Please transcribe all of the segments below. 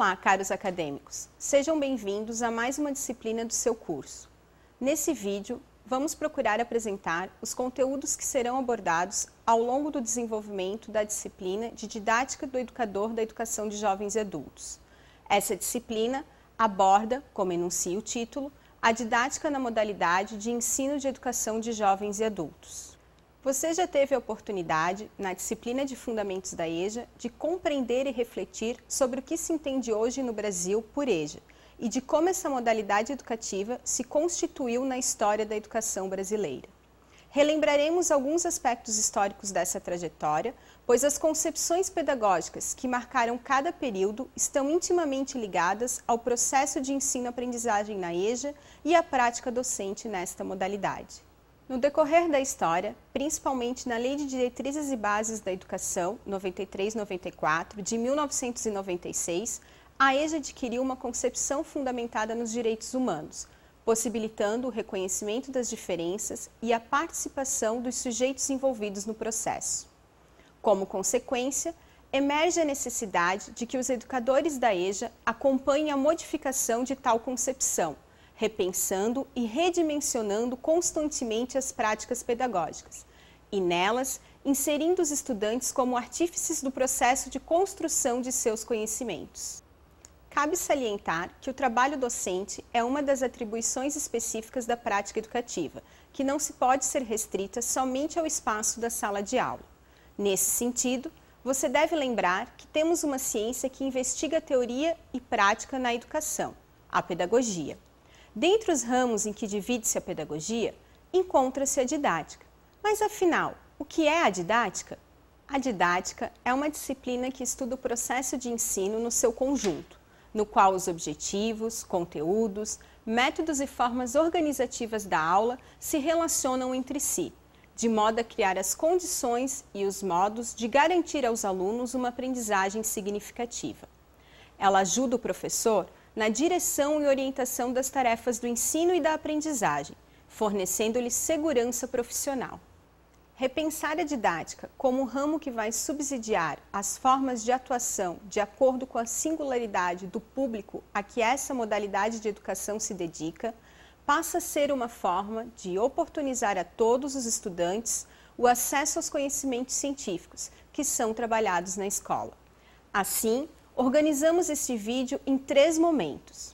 Olá, caros acadêmicos! Sejam bem-vindos a mais uma disciplina do seu curso. Nesse vídeo, vamos procurar apresentar os conteúdos que serão abordados ao longo do desenvolvimento da disciplina de Didática do Educador da Educação de Jovens e Adultos. Essa disciplina aborda, como enuncia o título, a didática na modalidade de ensino de educação de jovens e adultos. Você já teve a oportunidade, na disciplina de Fundamentos da EJA, de compreender e refletir sobre o que se entende hoje no Brasil por EJA e de como essa modalidade educativa se constituiu na história da educação brasileira. Relembraremos alguns aspectos históricos dessa trajetória, pois as concepções pedagógicas que marcaram cada período estão intimamente ligadas ao processo de ensino-aprendizagem na EJA e à prática docente nesta modalidade. No decorrer da história, principalmente na Lei de Diretrizes e Bases da Educação, 93/94, de 1996, a EJA adquiriu uma concepção fundamentada nos direitos humanos, possibilitando o reconhecimento das diferenças e a participação dos sujeitos envolvidos no processo. Como consequência, emerge a necessidade de que os educadores da EJA acompanhem a modificação de tal concepção, repensando e redimensionando constantemente as práticas pedagógicas, e nelas, inserindo os estudantes como artífices do processo de construção de seus conhecimentos. Cabe salientar que o trabalho docente é uma das atribuições específicas da prática educativa, que não se pode ser restrita somente ao espaço da sala de aula. Nesse sentido, você deve lembrar que temos uma ciência que investiga a teoria e prática na educação, a pedagogia. Dentre os ramos em que divide-se a pedagogia, encontra-se a didática. Mas, afinal, o que é a didática? A didática é uma disciplina que estuda o processo de ensino no seu conjunto, no qual os objetivos, conteúdos, métodos e formas organizativas da aula se relacionam entre si, de modo a criar as condições e os modos de garantir aos alunos uma aprendizagem significativa. Ela ajuda o professor na direção e orientação das tarefas do ensino e da aprendizagem, fornecendo-lhe segurança profissional. Repensar a didática como um ramo que vai subsidiar as formas de atuação de acordo com a singularidade do público a que essa modalidade de educação se dedica, passa a ser uma forma de oportunizar a todos os estudantes o acesso aos conhecimentos científicos que são trabalhados na escola. Assim, organizamos este vídeo em 3 momentos: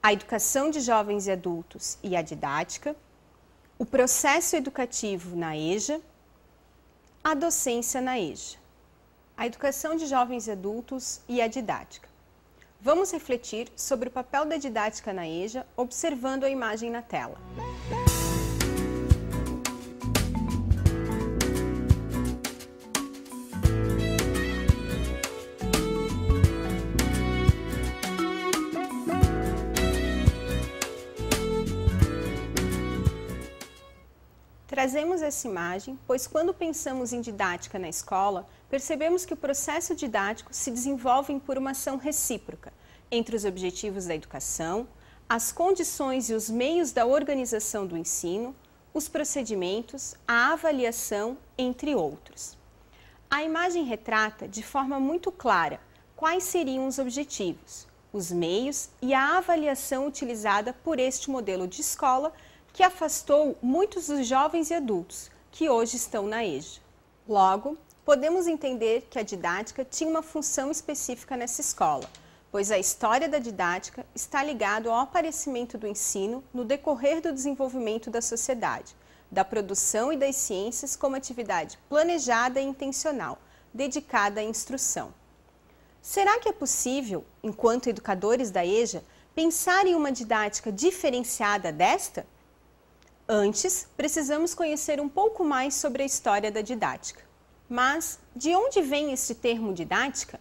a educação de jovens e adultos e a didática, o processo educativo na EJA, a docência na EJA, a educação de jovens e adultos e a didática. Vamos refletir sobre o papel da didática na EJA observando a imagem na tela. Trazemos essa imagem, pois quando pensamos em didática na escola, percebemos que o processo didático se desenvolve por uma ação recíproca entre os objetivos da educação, as condições e os meios da organização do ensino, os procedimentos, a avaliação, entre outros. A imagem retrata de forma muito clara quais seriam os objetivos, os meios e a avaliação utilizada por este modelo de escola que afastou muitos dos jovens e adultos que hoje estão na EJA. Logo, podemos entender que a didática tinha uma função específica nessa escola, pois a história da didática está ligada ao aparecimento do ensino no decorrer do desenvolvimento da sociedade, da produção e das ciências como atividade planejada e intencional, dedicada à instrução. Será que é possível, enquanto educadores da EJA, pensar em uma didática diferenciada desta? Antes, precisamos conhecer um pouco mais sobre a história da didática. Mas, de onde vem este termo didática?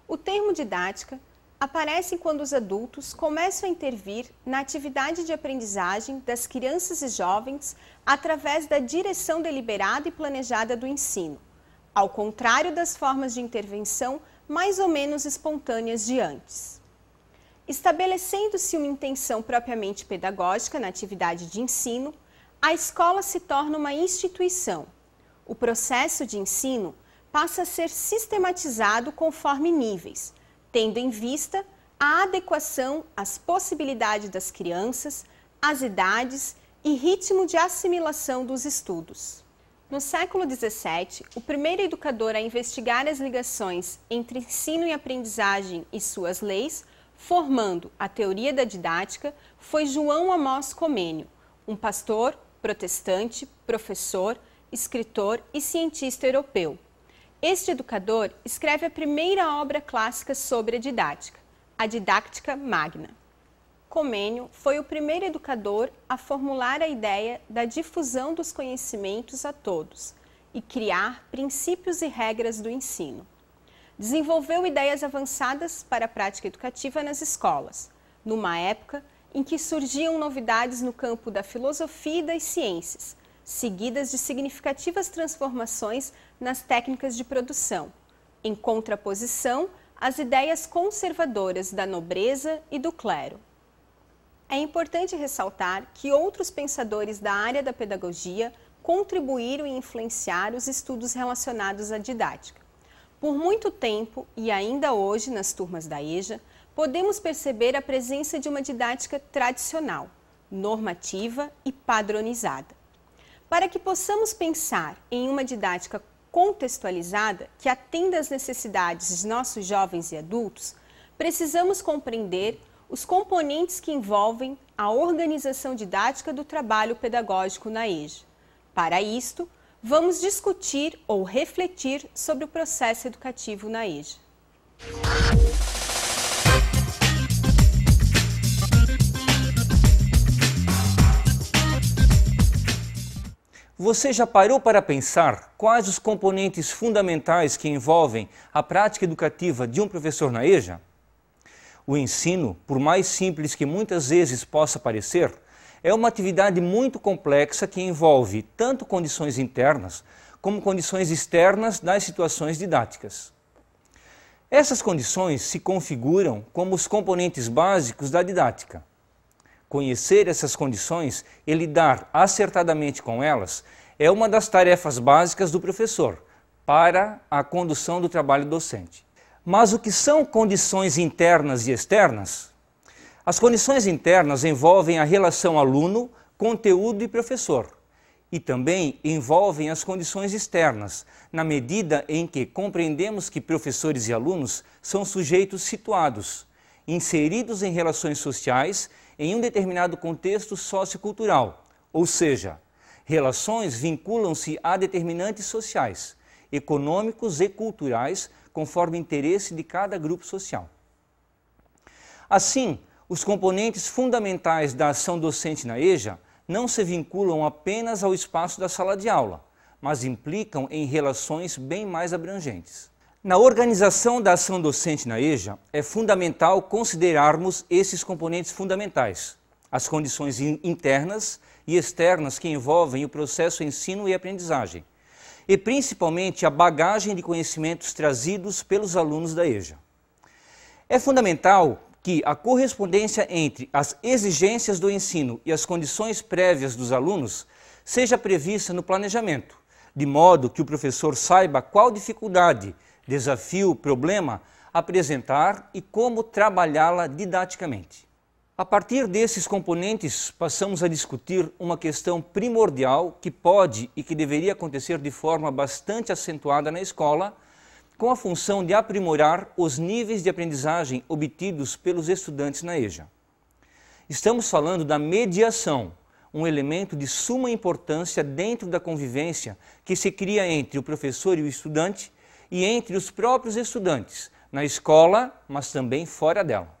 O termo didática aparece quando os adultos começam a intervir na atividade de aprendizagem das crianças e jovens através da direção deliberada e planejada do ensino, ao contrário das formas de intervenção mais ou menos espontâneas de antes. Estabelecendo-se uma intenção propriamente pedagógica na atividade de ensino, a escola se torna uma instituição. O processo de ensino passa a ser sistematizado conforme níveis, tendo em vista a adequação às possibilidades das crianças, às idades e ritmo de assimilação dos estudos. No século XVII, o primeiro educador a investigar as ligações entre ensino e aprendizagem e suas leis, formando a teoria da didática, foi João Amós Comênio, um pastor, protestante, professor, escritor e cientista europeu. Este educador escreve a primeira obra clássica sobre a didática, a Didactica Magna. Comênio foi o primeiro educador a formular a ideia da difusão dos conhecimentos a todos e criar princípios e regras do ensino. Desenvolveu ideias avançadas para a prática educativa nas escolas, numa época em que surgiam novidades no campo da filosofia e das ciências, seguidas de significativas transformações nas técnicas de produção, em contraposição às ideias conservadoras da nobreza e do clero. É importante ressaltar que outros pensadores da área da pedagogia contribuíram e influenciaram os estudos relacionados à didática. Por muito tempo, e ainda hoje nas turmas da EJA, podemos perceber a presença de uma didática tradicional, normativa e padronizada. Para que possamos pensar em uma didática contextualizada que atenda às necessidades de nossos jovens e adultos, precisamos compreender os componentes que envolvem a organização didática do trabalho pedagógico na EJA. Para isto, vamos discutir ou refletir sobre o processo educativo na EJA. Você já parou para pensar quais os componentes fundamentais que envolvem a prática educativa de um professor na EJA? O ensino, por mais simples que muitas vezes possa parecer, é uma atividade muito complexa que envolve tanto condições internas como condições externas das situações didáticas. Essas condições se configuram como os componentes básicos da didática. Conhecer essas condições e lidar acertadamente com elas é uma das tarefas básicas do professor para a condução do trabalho docente. Mas o que são condições internas e externas? As condições internas envolvem a relação aluno, conteúdo e professor. E também envolvem as condições externas, na medida em que compreendemos que professores e alunos são sujeitos situados, inseridos em relações sociais em um determinado contexto sociocultural, ou seja, relações vinculam-se a determinantes sociais, econômicos e culturais, conforme o interesse de cada grupo social. Assim, os componentes fundamentais da ação docente na EJA não se vinculam apenas ao espaço da sala de aula, mas implicam em relações bem mais abrangentes. Na organização da ação docente na EJA, é fundamental considerarmos esses componentes fundamentais, as condições internas e externas que envolvem o processo ensino e aprendizagem, e principalmente a bagagem de conhecimentos trazidos pelos alunos da EJA. É fundamental que a correspondência entre as exigências do ensino e as condições prévias dos alunos seja prevista no planejamento, de modo que o professor saiba qual dificuldade, desafio, problema apresentar e como trabalhá-la didaticamente. A partir desses componentes, passamos a discutir uma questão primordial que pode e que deveria acontecer de forma bastante acentuada na escola, com a função de aprimorar os níveis de aprendizagem obtidos pelos estudantes na EJA. Estamos falando da mediação, um elemento de suma importância dentro da convivência que se cria entre o professor e o estudante e entre os próprios estudantes, na escola, mas também fora dela.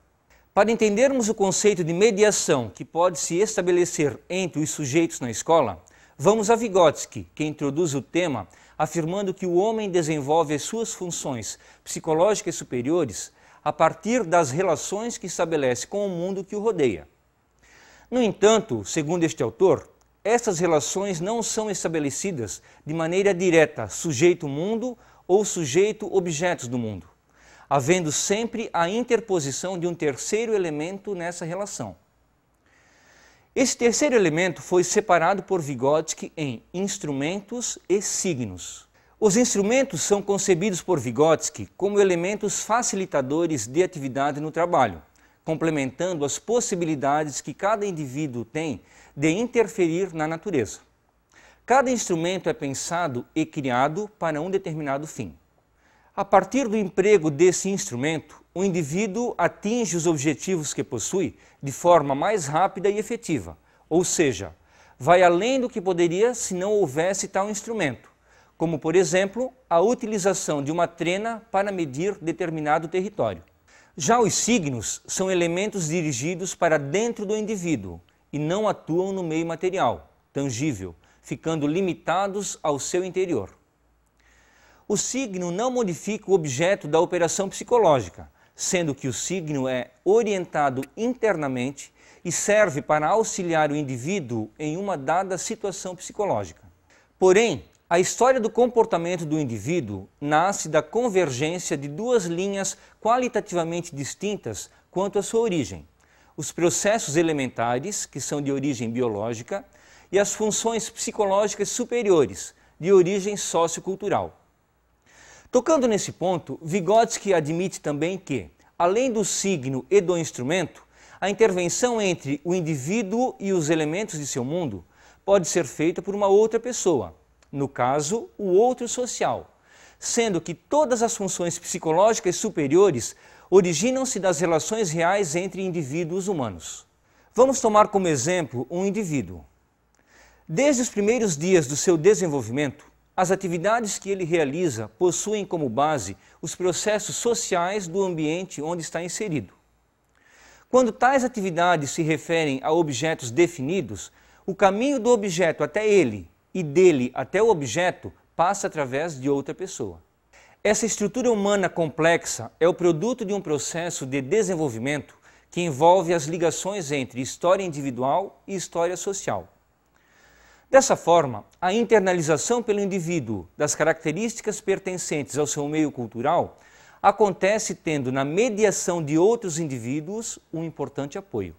Para entendermos o conceito de mediação que pode se estabelecer entre os sujeitos na escola, vamos a Vygotsky, que introduz o tema afirmando que o homem desenvolve as suas funções psicológicas superiores a partir das relações que estabelece com o mundo que o rodeia. No entanto, segundo este autor, essas relações não são estabelecidas de maneira direta sujeito-mundo ou sujeito-objetos do mundo, havendo sempre a interposição de um terceiro elemento nessa relação. Esse terceiro elemento foi separado por Vygotsky em instrumentos e signos. Os instrumentos são concebidos por Vygotsky como elementos facilitadores de atividade no trabalho, complementando as possibilidades que cada indivíduo tem de interferir na natureza. Cada instrumento é pensado e criado para um determinado fim. A partir do emprego desse instrumento, o indivíduo atinge os objetivos que possui de forma mais rápida e efetiva, ou seja, vai além do que poderia se não houvesse tal instrumento, como, por exemplo, a utilização de uma trena para medir determinado território. Já os signos são elementos dirigidos para dentro do indivíduo e não atuam no meio material, tangível, ficando limitados ao seu interior. O signo não modifica o objeto da operação psicológica, sendo que o signo é orientado internamente e serve para auxiliar o indivíduo em uma dada situação psicológica. Porém, a história do comportamento do indivíduo nasce da convergência de duas linhas qualitativamente distintas quanto à sua origem: os processos elementares, que são de origem biológica, e as funções psicológicas superiores, de origem sociocultural. Tocando nesse ponto, Vygotsky admite também que, além do signo e do instrumento, a intervenção entre o indivíduo e os elementos de seu mundo pode ser feita por uma outra pessoa, no caso, o outro social, sendo que todas as funções psicológicas superiores originam-se das relações reais entre indivíduos humanos. Vamos tomar como exemplo um indivíduo. Desde os primeiros dias do seu desenvolvimento, as atividades que ele realiza possuem como base os processos sociais do ambiente onde está inserido. Quando tais atividades se referem a objetos definidos, o caminho do objeto até ele e dele até o objeto passa através de outra pessoa. Essa estrutura humana complexa é o produto de um processo de desenvolvimento que envolve as ligações entre história individual e história social. Dessa forma, a internalização pelo indivíduo das características pertencentes ao seu meio cultural acontece tendo na mediação de outros indivíduos um importante apoio.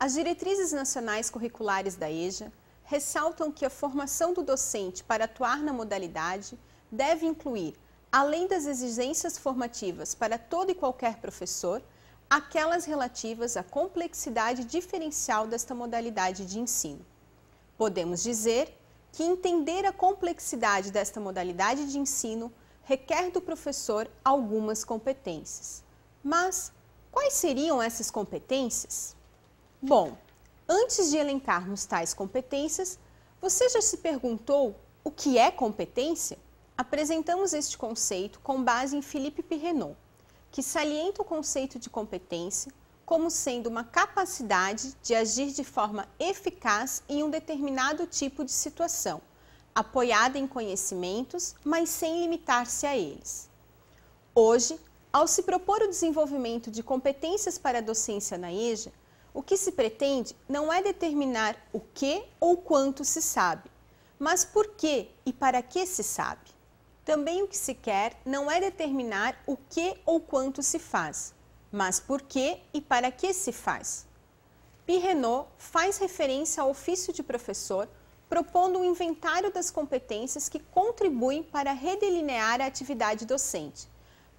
As diretrizes nacionais curriculares da EJA ressaltam que a formação do docente para atuar na modalidade deve incluir, além das exigências formativas para todo e qualquer professor, aquelas relativas à complexidade diferencial desta modalidade de ensino. Podemos dizer que entender a complexidade desta modalidade de ensino requer do professor algumas competências. Mas quais seriam essas competências? Bom, antes de elencarmos tais competências, você já se perguntou o que é competência? Apresentamos este conceito com base em Philippe Pirenot, que salienta o conceito de competência como sendo uma capacidade de agir de forma eficaz em um determinado tipo de situação, apoiada em conhecimentos, mas sem limitar-se a eles. Hoje, ao se propor o desenvolvimento de competências para a docência na EJA, o que se pretende não é determinar o que ou quanto se sabe, mas por que e para que se sabe. Também o que se quer não é determinar o que ou quanto se faz, mas por que e para que se faz. Pirenot faz referência ao ofício de professor, propondo um inventário das competências que contribuem para redelinear a atividade docente,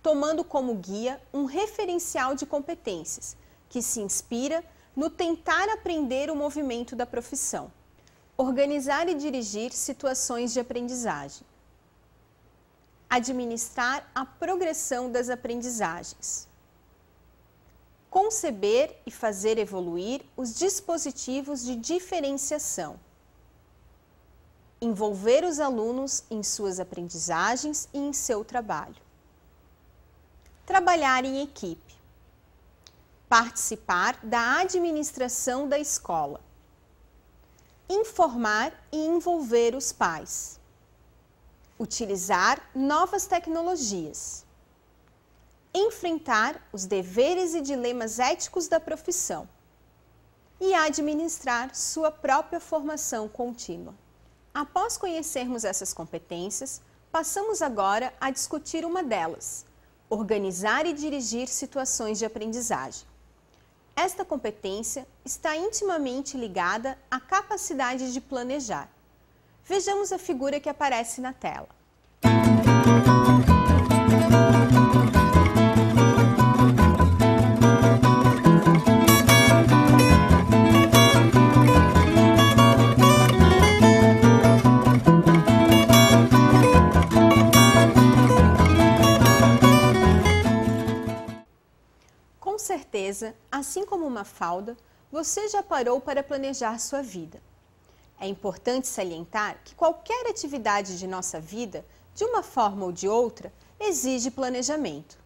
tomando como guia um referencial de competências, que se inspira no tentar aprender o movimento da profissão, organizar e dirigir situações de aprendizagem, administrar a progressão das aprendizagens, conceber e fazer evoluir os dispositivos de diferenciação, envolver os alunos em suas aprendizagens e em seu trabalho, trabalhar em equipe, participar da administração da escola, informar e envolver os pais, utilizar novas tecnologias, enfrentar os deveres e dilemas éticos da profissão e administrar sua própria formação contínua. Após conhecermos essas competências, passamos agora a discutir uma delas: organizar e dirigir situações de aprendizagem. Esta competência está intimamente ligada à capacidade de planejar. Vejamos a figura que aparece na tela. Com certeza, assim como Mafalda, você já parou para planejar sua vida. É importante salientar que qualquer atividade de nossa vida, de uma forma ou de outra, exige planejamento.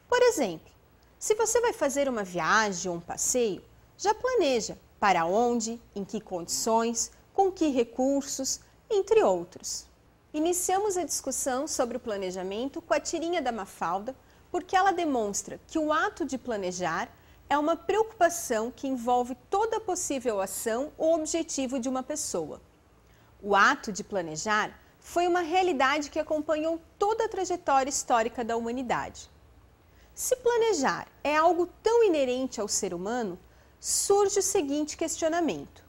Por exemplo, se você vai fazer uma viagem ou um passeio, já planeja para onde, em que condições, com que recursos, entre outros. Iniciamos a discussão sobre o planejamento com a tirinha da Mafalda, porque ela demonstra que o ato de planejar é uma preocupação que envolve toda a possível ação ou objetivo de uma pessoa. O ato de planejar foi uma realidade que acompanhou toda a trajetória histórica da humanidade. Se planejar é algo tão inerente ao ser humano, surge o seguinte questionamento: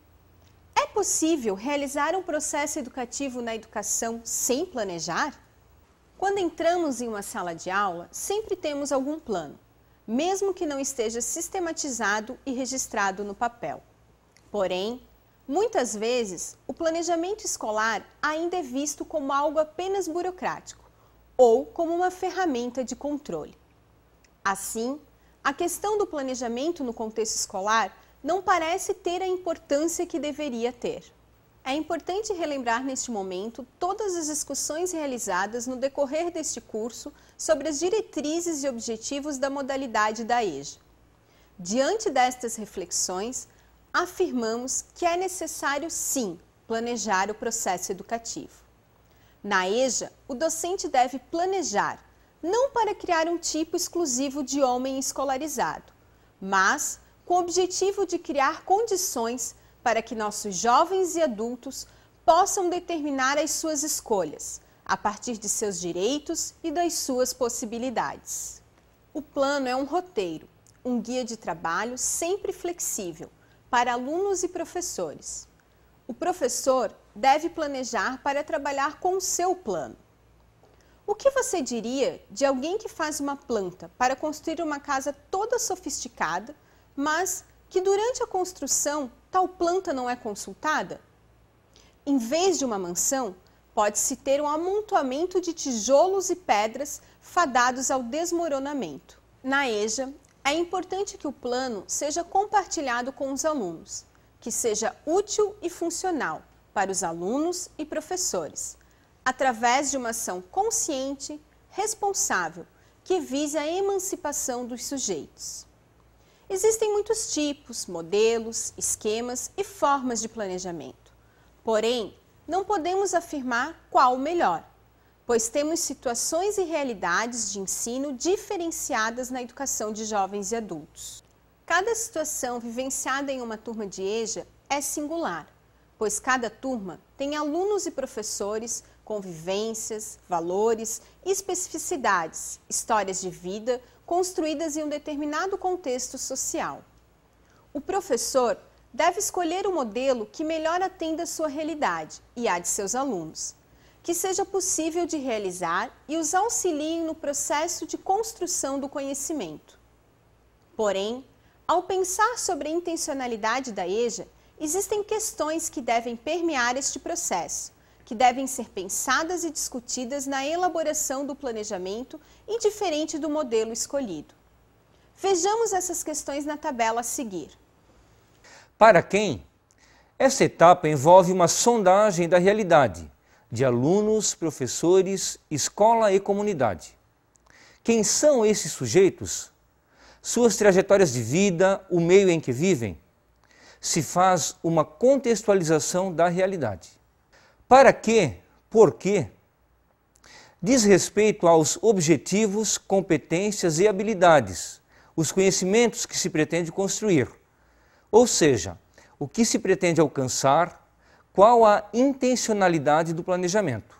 é possível realizar um processo educativo na educação sem planejar? Quando entramos em uma sala de aula, sempre temos algum plano, mesmo que não esteja sistematizado e registrado no papel. Porém, muitas vezes, o planejamento escolar ainda é visto como algo apenas burocrático ou como uma ferramenta de controle. Assim, a questão do planejamento no contexto escolar não parece ter a importância que deveria ter. É importante relembrar neste momento todas as discussões realizadas no decorrer deste curso sobre as diretrizes e objetivos da modalidade da EJA. Diante destas reflexões, afirmamos que é necessário, sim, planejar o processo educativo. Na EJA, o docente deve planejar, não para criar um tipo exclusivo de homem escolarizado, mas com o objetivo de criar condições para que nossos jovens e adultos possam determinar as suas escolhas, a partir de seus direitos e das suas possibilidades. O plano é um roteiro, um guia de trabalho sempre flexível para alunos e professores. O professor deve planejar para trabalhar com o seu plano. O que você diria de alguém que faz uma planta para construir uma casa toda sofisticada, mas que durante a construção tal planta não é consultada? Em vez de uma mansão, pode-se ter um amontoamento de tijolos e pedras fadados ao desmoronamento. Na EJA, é importante que o plano seja compartilhado com os alunos, que seja útil e funcional para os alunos e professores, através de uma ação consciente, responsável, que vise a emancipação dos sujeitos. Existem muitos tipos, modelos, esquemas e formas de planejamento. Porém, não podemos afirmar qual o melhor, pois temos situações e realidades de ensino diferenciadas na educação de jovens e adultos. Cada situação vivenciada em uma turma de EJA é singular, pois cada turma tem alunos e professores com vivências, valores e especificidades, histórias de vida construídas em um determinado contexto social. O professor deve escolher o modelo que melhor atenda a sua realidade e a de seus alunos, que seja possível de realizar e os auxilie no processo de construção do conhecimento. Porém, ao pensar sobre a intencionalidade da EJA, existem questões que devem permear este processo, que devem ser pensadas e discutidas na elaboração do planejamento, indiferente do modelo escolhido. Vejamos essas questões na tabela a seguir. Para quem? Essa etapa envolve uma sondagem da realidade, de alunos, professores, escola e comunidade. Quem são esses sujeitos? Suas trajetórias de vida, o meio em que vivem? Se faz uma contextualização da realidade. Para quê? Por quê? diz respeito aos objetivos, competências e habilidades, os conhecimentos que se pretende construir, ou seja, o que se pretende alcançar, qual a intencionalidade do planejamento.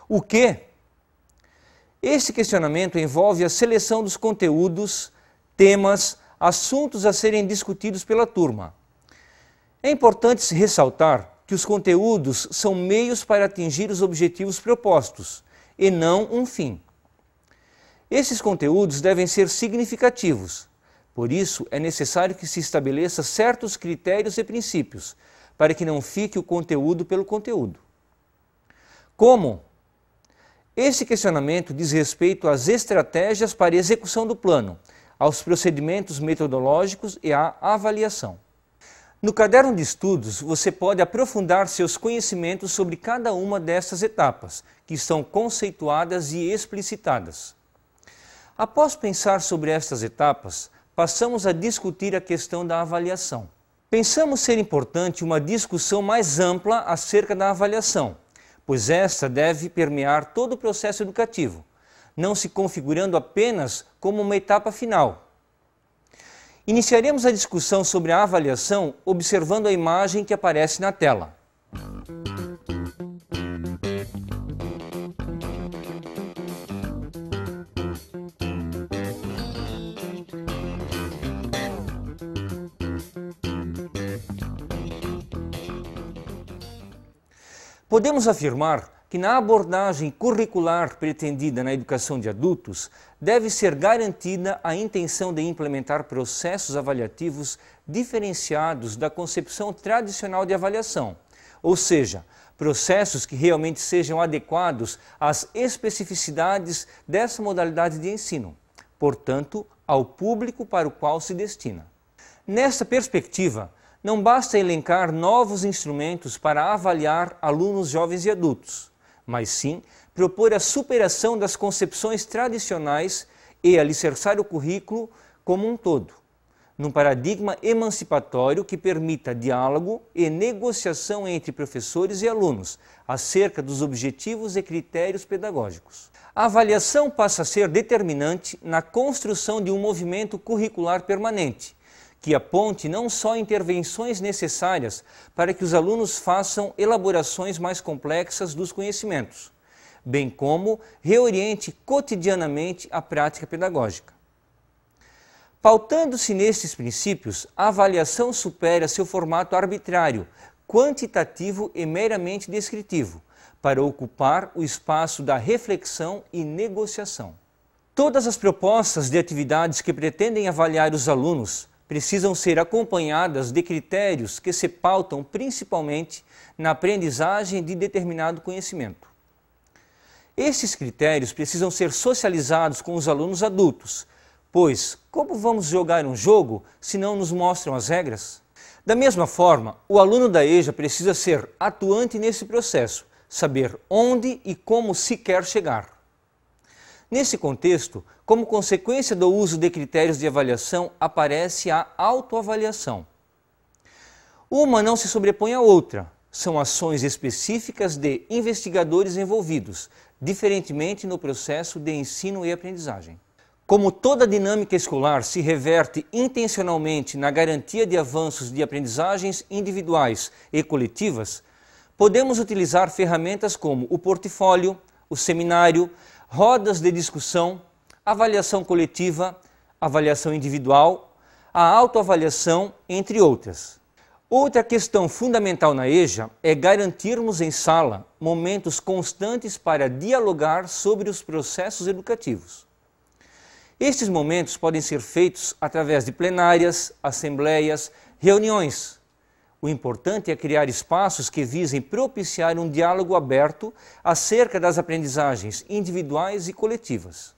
O que? Este questionamento envolve a seleção dos conteúdos, temas, assuntos a serem discutidos pela turma. É importante ressaltar que os conteúdos são meios para atingir os objetivos propostos, e não um fim. Esses conteúdos devem ser significativos, por isso é necessário que se estabeleça certos critérios e princípios, para que não fique o conteúdo pelo conteúdo. Como? Esse questionamento diz respeito às estratégias para a execução do plano, aos procedimentos metodológicos e à avaliação. No caderno de estudos, você pode aprofundar seus conhecimentos sobre cada uma dessas etapas, que são conceituadas e explicitadas. Após pensar sobre estas etapas, passamos a discutir a questão da avaliação. Pensamos ser importante uma discussão mais ampla acerca da avaliação, pois esta deve permear todo o processo educativo, não se configurando apenas como uma etapa final. Iniciaremos a discussão sobre a avaliação observando a imagem que aparece na tela. Podemos afirmar que na abordagem curricular pretendida na educação de adultos, deve ser garantida a intenção de implementar processos avaliativos diferenciados da concepção tradicional de avaliação, ou seja, processos que realmente sejam adequados às especificidades dessa modalidade de ensino, portanto, ao público para o qual se destina. Nesta perspectiva, não basta elencar novos instrumentos para avaliar alunos jovens e adultos, mas sim propor a superação das concepções tradicionais e alicerçar o currículo como um todo, num paradigma emancipatório que permita diálogo e negociação entre professores e alunos acerca dos objetivos e critérios pedagógicos. A avaliação passa a ser determinante na construção de um movimento curricular permanente, que aponte não só intervenções necessárias para que os alunos façam elaborações mais complexas dos conhecimentos, bem como reoriente cotidianamente a prática pedagógica. Pautando-se nestes princípios, a avaliação supera seu formato arbitrário, quantitativo e meramente descritivo, para ocupar o espaço da reflexão e negociação. Todas as propostas de atividades que pretendem avaliar os alunos precisam ser acompanhadas de critérios que se pautam principalmente na aprendizagem de determinado conhecimento. Esses critérios precisam ser socializados com os alunos adultos, pois como vamos jogar um jogo se não nos mostram as regras? Da mesma forma, o aluno da EJA precisa ser atuante nesse processo, saber onde e como se quer chegar. Nesse contexto, como consequência do uso de critérios de avaliação, aparece a autoavaliação. Uma não se sobrepõe à outra, são ações específicas de investigadores envolvidos, diferentemente no processo de ensino e aprendizagem. Como toda dinâmica escolar se reverte intencionalmente na garantia de avanços de aprendizagens individuais e coletivas, podemos utilizar ferramentas como o portfólio, o seminário, rodas de discussão, avaliação coletiva, avaliação individual, a autoavaliação, entre outras. Outra questão fundamental na EJA é garantirmos em sala momentos constantes para dialogar sobre os processos educativos. Estes momentos podem ser feitos através de plenárias, assembleias, reuniões. O importante é criar espaços que visem propiciar um diálogo aberto acerca das aprendizagens individuais e coletivas.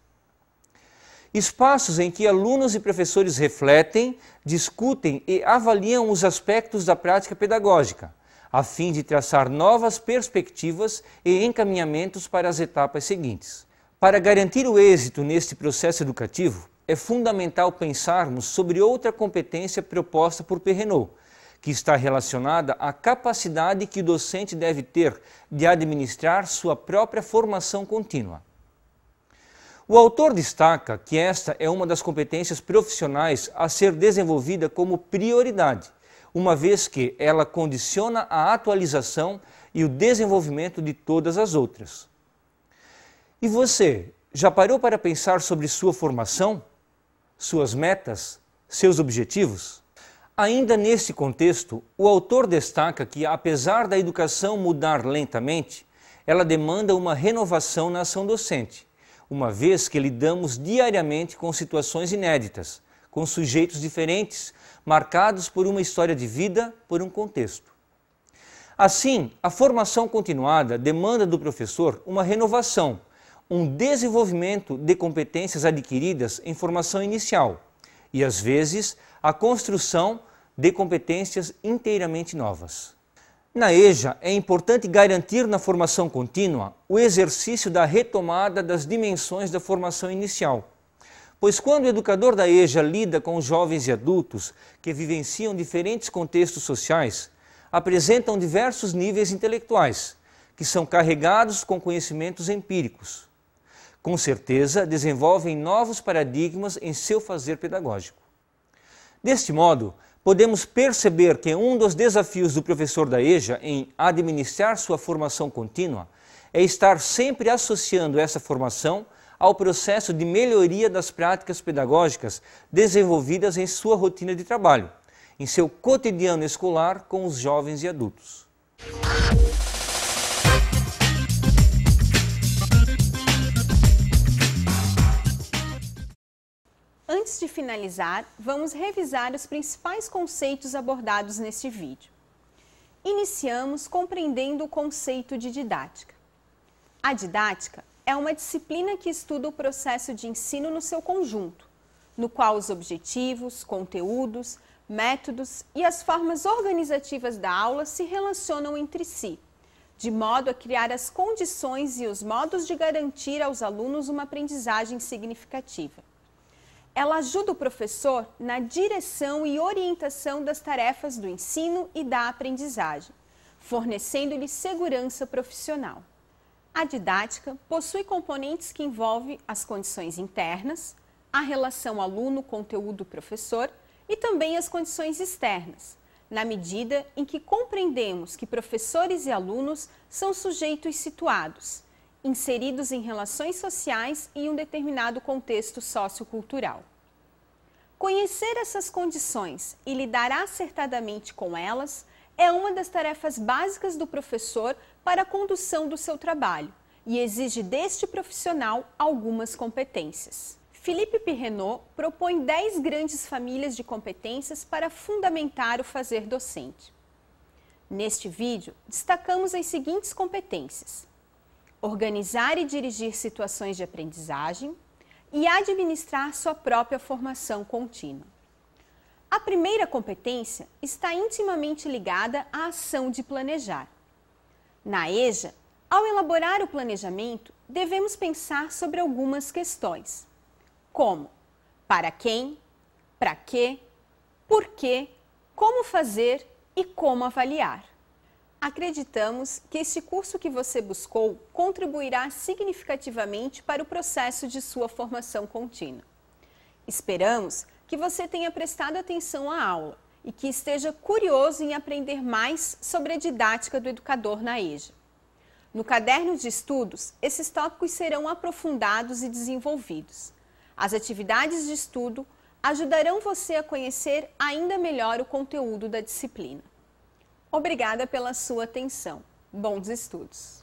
Espaços em que alunos e professores refletem, discutem e avaliam os aspectos da prática pedagógica, a fim de traçar novas perspectivas e encaminhamentos para as etapas seguintes. Para garantir o êxito neste processo educativo, é fundamental pensarmos sobre outra competência proposta por Perrenot, que está relacionada à capacidade que o docente deve ter de administrar sua própria formação contínua. O autor destaca que esta é uma das competências profissionais a ser desenvolvida como prioridade, uma vez que ela condiciona a atualização e o desenvolvimento de todas as outras. E você, já parou para pensar sobre sua formação, suas metas, seus objetivos? Ainda nesse contexto, o autor destaca que, apesar da educação mudar lentamente, ela demanda uma renovação na ação docente, uma vez que lidamos diariamente com situações inéditas, com sujeitos diferentes, marcados por uma história de vida, por um contexto. Assim, a formação continuada demanda do professor uma renovação, um desenvolvimento de competências adquiridas em formação inicial e, às vezes, a construção de competências inteiramente novas. Na EJA, é importante garantir na formação contínua o exercício da retomada das dimensões da formação inicial, pois quando o educador da EJA lida com jovens e adultos que vivenciam diferentes contextos sociais, apresentam diversos níveis intelectuais, que são carregados com conhecimentos empíricos. Com certeza, desenvolvem novos paradigmas em seu fazer pedagógico. Deste modo, podemos perceber que um dos desafios do professor da EJA em administrar sua formação contínua é estar sempre associando essa formação ao processo de melhoria das práticas pedagógicas desenvolvidas em sua rotina de trabalho, em seu cotidiano escolar com os jovens e adultos. Antes de finalizar, vamos revisar os principais conceitos abordados neste vídeo. Iniciamos compreendendo o conceito de didática. A didática é uma disciplina que estuda o processo de ensino no seu conjunto, no qual os objetivos, conteúdos, métodos e as formas organizativas da aula se relacionam entre si, de modo a criar as condições e os modos de garantir aos alunos uma aprendizagem significativa. Ela ajuda o professor na direção e orientação das tarefas do ensino e da aprendizagem, fornecendo-lhe segurança profissional. A didática possui componentes que envolvem as condições internas, a relação aluno-conteúdo-professor e também as condições externas, na medida em que compreendemos que professores e alunos são sujeitos situados, inseridos em relações sociais e em um determinado contexto sociocultural. Conhecer essas condições e lidar acertadamente com elas é uma das tarefas básicas do professor para a condução do seu trabalho e exige deste profissional algumas competências. Philippe Pirrenot propõe 10 grandes famílias de competências para fundamentar o fazer docente. Neste vídeo, destacamos as seguintes competências: organizar e dirigir situações de aprendizagem e administrar sua própria formação contínua. A primeira competência está intimamente ligada à ação de planejar. Na EJA, ao elaborar o planejamento, devemos pensar sobre algumas questões, como para quem, para quê, por quê, como fazer e como avaliar. Acreditamos que este curso que você buscou contribuirá significativamente para o processo de sua formação contínua. Esperamos que você tenha prestado atenção à aula e que esteja curioso em aprender mais sobre a didática do educador na EJA. No caderno de estudos, esses tópicos serão aprofundados e desenvolvidos. As atividades de estudo ajudarão você a conhecer ainda melhor o conteúdo da disciplina. Obrigada pela sua atenção. Bons estudos!